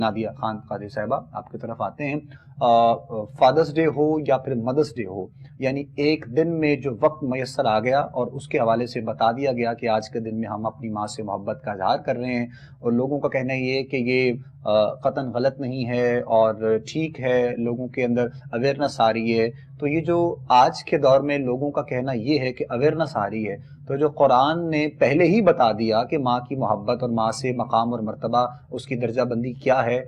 Nadia Khan Qadri صاحبہ آپ کی طرف آتے ہیں. فادرس ڈے ہو یا پھر مدرس ڈے ہو، یعنی ایک دن میں جو وقت میسر آ گیا اور اس کے حوالے سے بتا دیا گیا کہ آج کے دن میں ہم اپنی ماں سے محبت کا اظہار کر رہے ہیں، اور لوگوں کا کہنا یہ ہے کہ یہ قطعاً غلط نہیں ہے اور ٹھیک ہے، لوگوں کے اندر اویئرنس آ رہی ہے. تو یہ جو آج کے دور میں لوگوں کا کہنا یہ ہے کہ اویئرنس آ رہی ہے، تو جو قرآن نے پہلے ہی بتا دیا کہ ماں کی محبت اور ماں سے مقام اور مرتبہ اس کی درجہ بندی کیا ہے،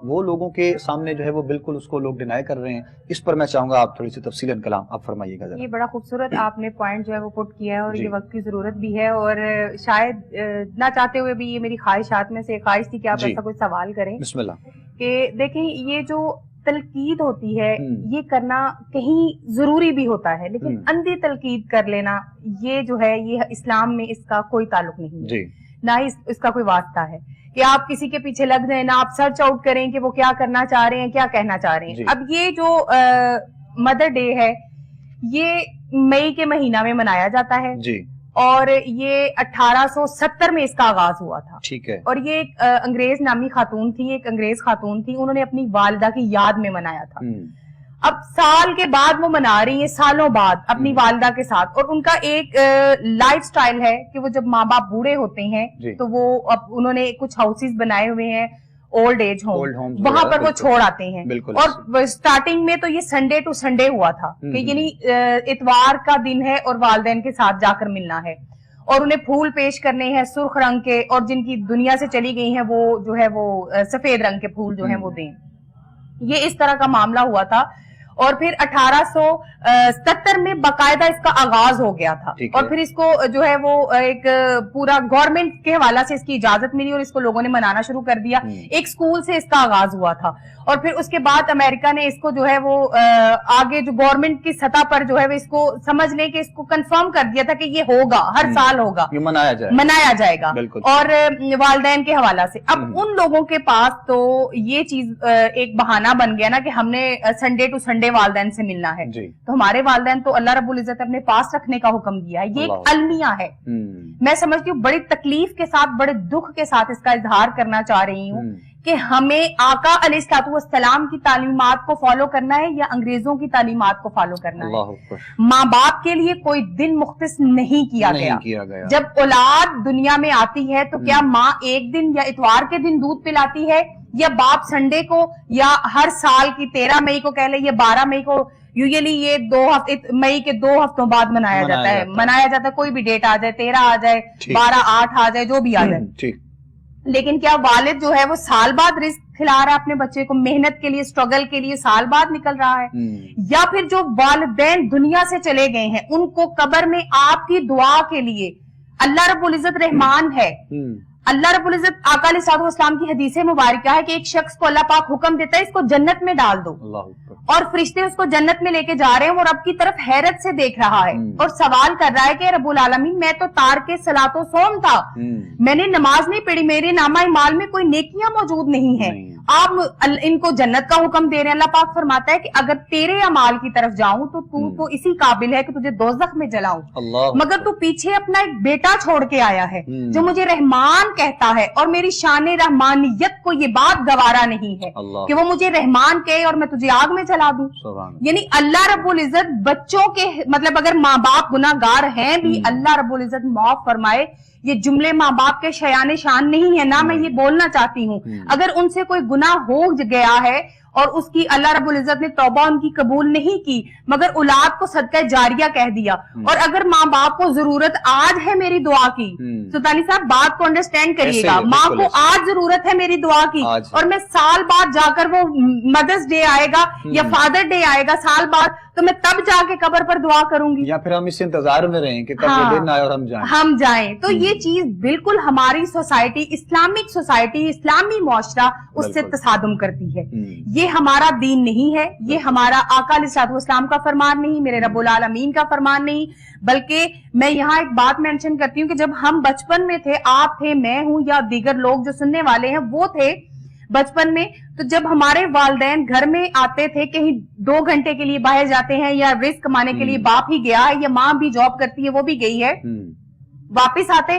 وہ لوگوں کے سامنے جو ہے وہ بالکل اس کو لوگ ڈینائی کر رہے ہیں. اس پر میں چاہوں گا آپ تھوڑی سی تفصیلاً کلام آپ فرمائیے گا. یہ بڑا خوبصورت آپ نے پوائنٹ جو ہے وہ پٹ کیا ہے، اور یہ وقت کی ضرورت بھی ہے، اور شاید نہ چاہتے ہوئے بھی یہ میری خواہشات میں سے ایک خواہش تھی کہ آپ ایسا کوئی سوال کریں. بسم اللہ. کہ دیکھیں یہ جو تلقید ہوتی ہے یہ کرنا کہیں ضروری بھی ہوتا ہے، لیکن اندھی تلقید کر لینا یہ جو ہے یہ اسلام میں اس کا کوئی تعلق نہیں ہے، نہ ہی اس کا کوئی واسطہ ہے کہ آپ کسی کے پیچھے لگ جائیں، نہ آپ سرچ آؤٹ کریں کہ وہ کیا کرنا چاہ رہے ہیں، کیا کہنا چاہ رہے ہیں. اب یہ جو مدر ڈے ہے یہ مئی کے مہینہ میں منایا جاتا ہے، اور یہ 1870 میں اس کا آغاز ہوا تھا. ٹھیک ہے. اور یہ ایک انگریز نامی خاتون تھی، ایک انگریز خاتون تھی، انہوں نے اپنی والدہ کی یاد میں منایا تھا. اب سال کے بعد وہ منا رہی ہیں، سالوں بعد اپنی والدہ کے ساتھ، اور ان کا ایک لائف سٹائل ہے کہ وہ جب ماں باپ بوڑھے ہوتے ہیں تو وہ انہوں نے کچھ ہاؤسز بنائے ہوئے ہیں، اولڈ ایج ہوم، وہاں پر وہ چھوڑ آتے ہیں. اور سٹارٹنگ میں تو یہ سنڈے ٹو سنڈے ہوا تھا کہ یعنی اتوار کا دن ہے اور والدین کے ساتھ جا کر ملنا ہے، اور انہیں پھول پیش کرنے ہیں سرخ رنگ کے، اور جن کی دنیا سے چلی گئی ہیں وہ جو ہے وہ سفید رنگ کے پھول جو ہیں وہ دیں. یہ اس طرح کا معاملہ ہوا تھا. اور پھر 1870 میں باقاعدہ اس کا آغاز ہو گیا تھا، اور پھر اس کو جو ہے وہ ایک پورا گورنمنٹ کے حوالہ سے اس کی اجازت ملی اور اس کو لوگوں نے منانا شروع کر دیا. ایک سکول سے اس کا آغاز ہوا تھا، اور پھر اس کے بعد امریکہ نے اس کو جو ہے وہ آگے جو گورنمنٹ کی سطح پر جو ہے وہ اس کو سمجھ لیں کہ اس کو کنفرم کر دیا تھا کہ یہ ہوگا، ہر سال ہوگا، منایا جائے گا، اور والدین کے حوالہ سے. اب ان لوگوں کے پاس تو یہ چیز ایک بہانہ بن گیا نا کہ ہم نے سنڈے ٹو سنڈے والدین سے ملنا ہے، تو ہمارے والدین تو اللہ رب العزت اپنے پاس رکھنے کا حکم دیا ہے. یہ ایک المیہ ہے. میں سمجھتی ہوں بڑی تکلیف کے ساتھ، بڑے دکھ کے ساتھ اس کا اظہار کرنا چاہ رہی ہوں کہ ہمیں آقا علیہ الصلوۃ والسلام کی تعلیمات کو فالو کرنا ہے یا انگریزوں کی تعلیمات کو فالو کرنا ہے. ماں باپ کے لیے کوئی دن مختص نہیں کیا گیا. جب اولاد دنیا میں آتی ہے تو کیا ماں ایک دن یا اتوار کے دن دودھ پلاتی ہے، یا باپ سنڈے کو، یا ہر سال کی 13 مئی کو کہہ لیں یا 12 مئی کو؟ یوزلی یہ 2 ہفتے مئی کے 2 ہفتوں بعد منایا جاتا ہے. کوئی بھی ڈیٹ آ جائے، 13 آ جائے، 12، 8 آ جائے، جو بھی آ جائے. لیکن کیا والد جو ہے وہ سال بعد رزق کھلا رہا ہے اپنے بچے کو، محنت کے لیے، اسٹرگل کے لیے سال بعد نکل رہا ہے؟ یا پھر جو والدین دنیا سے چلے گئے ہیں ان کو قبر میں آپ کی دعا کے لیے اللہ رب العزت رحمان ہے. اللہ رب العزت آقا علیہ الصلوۃ والسلام کی حدیث مبارکہ ہے کہ ایک شخص کو اللہ پاک حکم دیتا ہے اس کو جنت میں ڈال دو، اور فرشتے اس کو جنت میں لے کے جا رہے ہیں، وہ رب کی طرف حیرت سے دیکھ رہا ہے اور سوال کر رہا ہے کہ رب العالمین میں تو تارک صلاۃ و صوم تھا، میں نے نماز نہیں پڑھی، میرے نامہ اعمال میں کوئی نیکیاں موجود نہیں ہیں، آپ ان کو جنت کا حکم دے رہے ہیں. اللہ پاک فرماتا ہے کہ اگر تیرے اعمال کی طرف جاؤں تو اسی قابل ہے کہ تجھے دوزخ میں جلاؤں، مگر تو پیچھے اپنا ایک بیٹا چھوڑ کے آیا ہے جو مجھے رحمان کہتا ہے، اور میری شان رحمانیت کو یہ بات گوارا نہیں ہے کہ وہ مجھے رحمان کہے اور میں تجھے آگ میں چلا دوں. یعنی اللہ رب العزت بچوں کے مطلب اگر ماں باپ گناہ گار ہیں بھی اللہ رب العزت معاف فرمائے. یہ جملے ماں باپ کے شیان شان نہیں ہے، نہ میں یہ بولنا چاہتی ہوں. اگر ان سے کوئی گناہ ہو گیا ہے اور اس کی اللہ رب العزت نے توبہ ان کی قبول نہیں کی مگر اولاد کو صدقہ جاریہ کہہ دیا، اور اگر ماں باپ کو ضرورت آج ہے میری دعا کی، سلطانی صاحب بات کو انڈرسٹینڈ کریے گا، ماں کو آج ضرورت ہے میری دعا کی، اور میں سال بعد جا کر وہ مدرس ڈے آئے گا یا فادر ڈے آئے گا سال بعد، تو میں تب جا کے قبر پر دعا کروں گی، یا پھر ہم اس انتظار میں رہیں کہ کب وہ دن آئے اور ہم جائیں. تو یہ چیز بالکل ہماری سوسائٹی، اسلامک سوسائٹی، اسلامی معاشرہ اس سے تصادم کرتی ہے. یہ ہمارا دین نہیں ہے، یہ ہمارا آقا علیہ الصلوۃ والسلام کا فرمان نہیں، میرے رب العالمین کا فرمان نہیں. بلکہ میں یہاں ایک بات مینشن کرتی ہوں کہ جب ہم بچپن میں تھے، آپ تھے، میں ہوں، یا دیگر لوگ جو سننے والے ہیں وہ تھے بچپن میں، تو جب ہمارے والدین گھر میں آتے تھے، کہیں 2 گھنٹے کے لیے باہر جاتے ہیں یا رزق کمانے کے لیے باپ ہی گیا ہے یا ماں بھی جاب کرتی ہے وہ بھی گئی ہے، واپس آتے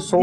100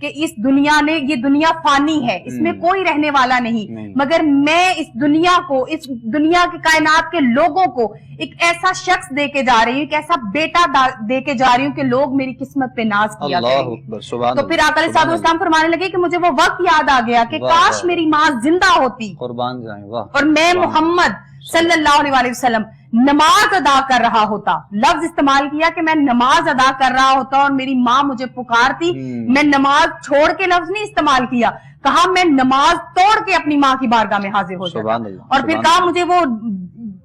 کہ اس دنیا نے, یہ دنیا فانی ہے, اس میں کوئی رہنے والا نہیں, مگر میں اس دنیا کو, اس دنیا کے کائنات کے لوگوں کو ایک ایسا شخص دے کے جا رہی ہوں, ایک ایسا بیٹا دے کے جا رہی ہوں کہ لوگ میری قسمت پہ ناز کیا کریں گے. تو پھر آقا علیہ الصلوۃ والسلام فرمانے لگے کہ مجھے وہ وقت یاد آ گیا کہ کاش میری ماں زندہ ہوتی قربان جائیں, اور میں محمد صلی اللہ علیہ وسلم نماز ادا کر رہا ہوتا. لفظ استعمال کیا کہ میں نماز ادا کر رہا ہوتا اور میری ماں مجھے پکارتی. میں نماز چھوڑ کے لفظ نہیں استعمال کیا, کہا میں نماز توڑ کے اپنی ماں کی بارگاہ میں حاضر ہو جاتا. اور پھر کہا مجھے وہ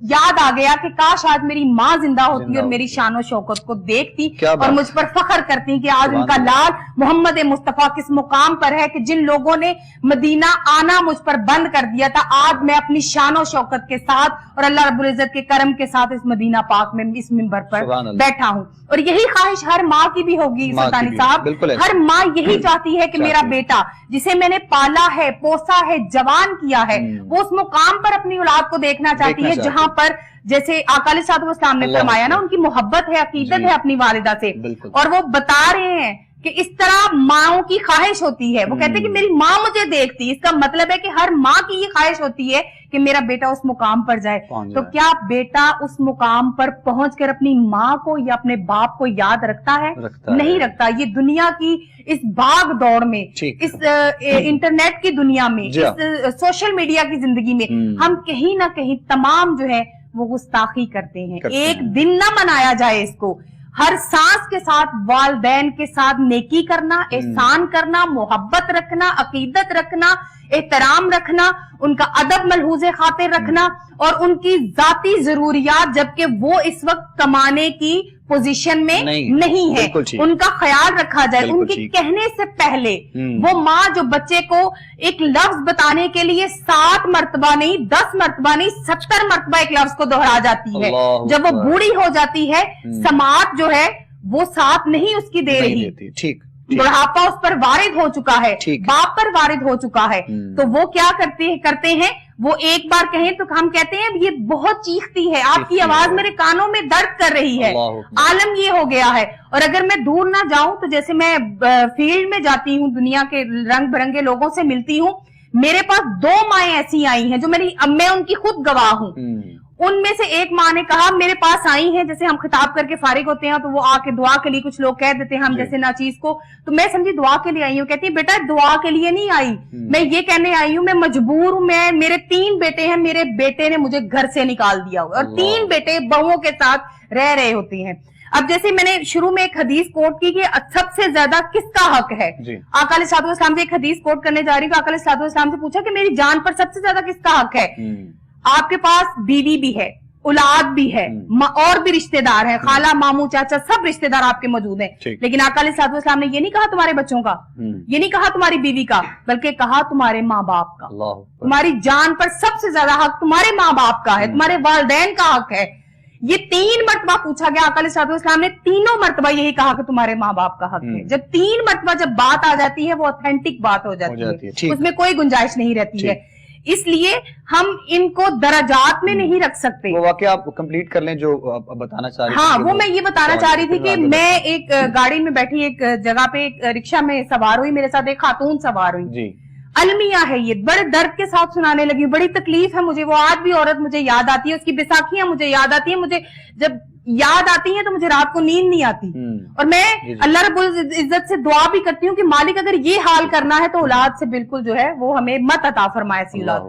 یاد آ گیا کہ کاش آج میری ماں زندہ ہوتی اور میری شان و شوکت کو دیکھتی اور مجھ پر فخر کرتی کہ آج ان کا لال محمد مصطفیٰ کس مقام پر ہے کہ جن لوگوں نے مدینہ آنا مجھ پر بند کر دیا تھا, آج میں اپنی شان و شوکت کے ساتھ اور اللہ رب العزت کے کرم کے ساتھ اس مدینہ پاک میں اس منبر پر بیٹھا ہوں. اور یہی خواہش ہر ماں کی بھی ہوگی سلطانی صاحب, ہر ماں یہی چاہتی ہے کہ میرا بیٹا جسے میں نے پالا ہے, پوسا ہے, جوان کیا ہے, وہ اس مقام پر اپنی اولاد کو دیکھنا چاہتی ہے جہاں پر جیسے آقا علیہ الصلوۃ والسلام نے فرمایا نا, ان کی محبت ہے, عقیدت ہے اپنی والدہ سے, اور وہ بتا رہے ہیں کہ اس طرح ماؤں کی خواہش ہوتی ہے. وہ کہتے ہیں کہ میری ماں مجھے دیکھتی, اس کا مطلب ہے کہ ہر ماں کی یہ خواہش ہوتی ہے کہ میرا بیٹا اس مقام پر جائے. تو کیا بیٹا اس مقام پر پہنچ کر اپنی ماں کو یا اپنے باپ کو یاد رکھتا ہے؟ نہیں رکھتا. یہ دنیا کی اس بھاگ دوڑ میں, اس انٹرنیٹ کی دنیا میں, اس سوشل میڈیا کی زندگی میں ہم کہیں نہ کہیں تمام جو ہے وہ گستاخی کرتے ہیں. ایک دن نہ منایا جائے اس کو. ہر سانس کے ساتھ والدین کے ساتھ نیکی کرنا, احسان کرنا, محبت رکھنا, عقیدت رکھنا, احترام رکھنا, ان کا ادب ملحوظ خاطر رکھنا, اور ان کی ذاتی ضروریات جبکہ وہ اس وقت کمانے کی پوزیشن میں نہیں ہے, ان کا خیال رکھا جائے. ان کے کہنے سے پہلے وہ ماں جو بچے کو ایک لفظ بتانے کے لیے 7 مرتبہ نہیں, 10 مرتبہ نہیں, 70 مرتبہ ایک لفظ کو دہرا جاتی ہے, جب وہ بوڑھی ہو جاتی ہے سماعت جو ہے وہ ساتھ نہیں اس کی دے رہی, بڑھاپا اس پر وارد ہو چکا ہے, باپ پر وارد ہو چکا ہے, تو وہ کیا کرتے ہیں, وہ ایک بار کہیں تو ہم کہتے ہیں یہ بہت چیختی ہے, آپ کی آواز میرے کانوں میں درد کر رہی ہے. عالم یہ ہو گیا ہے. اور اگر میں دور نہ جاؤں تو جیسے میں فیلڈ میں جاتی ہوں, دنیا کے رنگ برنگے لوگوں سے ملتی ہوں, میرے پاس 2 مائیں ایسی آئی ہیں جو میں ان کی خود گواہ ہوں. ان میں سے ایک ماں نے کہا میرے پاس آئی ہیں, جیسے ہم خطاب کر کے فارغ ہوتے ہیں تو وہ آ کے دعا کے لیے کچھ لوگ کہہ دیتے ہیں ہم جیسے ناچیز کو, تو میں سمجھی دعا کے لیے آئی ہوں. کہتی ہے بیٹا دعا کے لیے نہیں آئی, میں یہ کہنے آئی ہوں میں مجبور ہوں, میرے 3 بیٹے ہیں, میرے بیٹے نے مجھے گھر سے نکال دیا ہوا, اور 3 بیٹے بہوؤں کے ساتھ رہ رہے ہوتے ہیں. اب جیسے میں نے شروع میں ایک حدیث کوٹ کی کہ سب سے زیادہ کس کا حق ہے, آقا علیہ الصلوۃ والسلام سے ایک حدیث کوٹ کرنے جا رہی ہوں. آقا علیہ الصلوۃ والسلام سے پوچھا کہ میری جان پر سب سے زیادہ کس کا حق ہے؟ آپ کے پاس بیوی بھی ہے, اولاد بھی ہے, اور بھی رشتہ دار ہیں, خالہ ماموں چاچا سب رشتہ دار آپ کے موجود ہیں, لیکن آقا علیہ الصلوۃ والسلام نے یہ نہیں کہا تمہارے بچوں کا, یہ نہیں کہا تمہاری بیوی کا, بلکہ کہا تمہارے ماں باپ کا. تمہاری جان پر سب سے زیادہ حق تمہارے ماں باپ کا ہے, تمہارے والدین کا حق ہے. یہ 3 مرتبہ پوچھا گیا, آقا علیہ الصلوۃ والسلام نے تینوں مرتبہ یہی کہا کہ تمہارے ماں باپ کا حق ہے. جب 3 مرتبہ جب بات آ جاتی ہے وہ اوتھینٹک بات ہو جاتی ہے, اس میں کوئی گنجائش نہیں رہتی ہے. اس لیے ہم ان کو درجات میں نہیں رکھ سکتے. وہ واقعہ آپ کمپلیٹ کر لیں جو بتانا چاہ رہی تھی. ہاں, وہ میں یہ بتانا چاہ رہی تھی کہ میں ایک گاڑی میں بیٹھی, ایک جگہ پہ ایک رکشہ میں سوار ہوئی, میرے ساتھ ایک خاتون سوار ہوئی, المیہ ہے, یہ بڑے درد کے ساتھ سنانے لگی, بڑی تکلیف ہے مجھے, وہ آج بھی عورت مجھے یاد آتی ہے, اس کی بیساکھیاں مجھے یاد آتی ہیں, مجھے جب یاد آتی ہیں تو مجھے رات کو نیند نہیں آتی. اور میں اللہ رب العزت سے دعا بھی کرتی ہوں کہ مالک اگر یہ حال کرنا ہے تو اولاد سے بالکل جو ہے وہ ہمیں مت عطا فرمائے ایسی اولاد.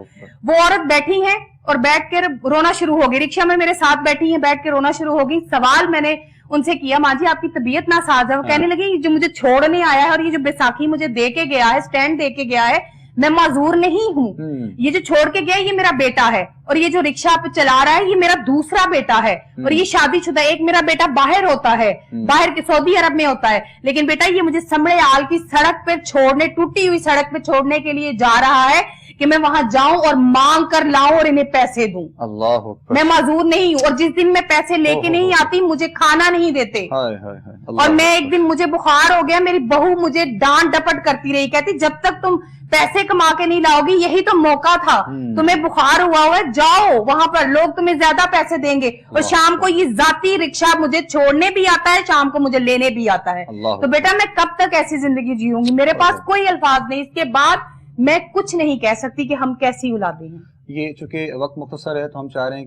وہ عورت بیٹھی ہیں اور بیٹھ کر رونا شروع ہو گئی, رکشہ میں میرے ساتھ بیٹھی ہیں, بیٹھ کے رونا شروع ہو گئی. سوال میں نے ان سے کیا, ماں جی آپ کی طبیعت ناساز ہے؟ وہ کہنے لگی جو مجھے چھوڑنے آیا ہے اور یہ جو بیساکھی مجھے دے کے گیا ہے, اسٹینڈ دے کے گیا ہے, میں معذور نہیں ہوں, یہ جو چھوڑ کے گیا یہ میرا بیٹا ہے, اور یہ جو رکشہ پہ چلا رہا ہے یہ میرا دوسرا بیٹا ہے, اور یہ شادی شدہ, ایک میرا بیٹا باہر ہوتا ہے, باہر کے سعودی عرب میں ہوتا ہے, لیکن بیٹا یہ مجھے سمڑے آل کی سڑک پہ چھوڑنے, ٹوٹی ہوئی سڑک پہ چھوڑنے کے لیے جا رہا ہے. کہ میں وہاں جاؤں اور مانگ کر لاؤں اور انہیں پیسے دوں. اللہ میں معذور نہیں ہوں, اور جس دن میں پیسے لے کے نہیں آتی مجھے کھانا نہیں دیتے. اور میں ایک دن مجھے بخار ہو گیا, میری بہو مجھے ڈانٹ ڈپٹ کرتی رہی, کہتی جب تک تم پیسے کما کے نہیں لاؤ گی یہی تو موقع تھا, تمہیں بخار ہوا ہے جاؤ وہاں پر لوگ تمہیں زیادہ پیسے دیں گے. اور شام کو یہ ذاتی رکشہ مجھے چھوڑنے بھی آتا ہے, شام کو مجھے لینے بھی آتا ہے. تو بیٹا میں کب تک ایسی زندگی جیوں گی, میرے پاس کوئی الفاظ نہیں, اس کے بعد میں کچھ نہیں کہہ سکتی کہ ہم کیسی اولادیں ہیں. یہ چونکہ وقت مختصر ہے تو ہم چاہ رہے ہیں کہ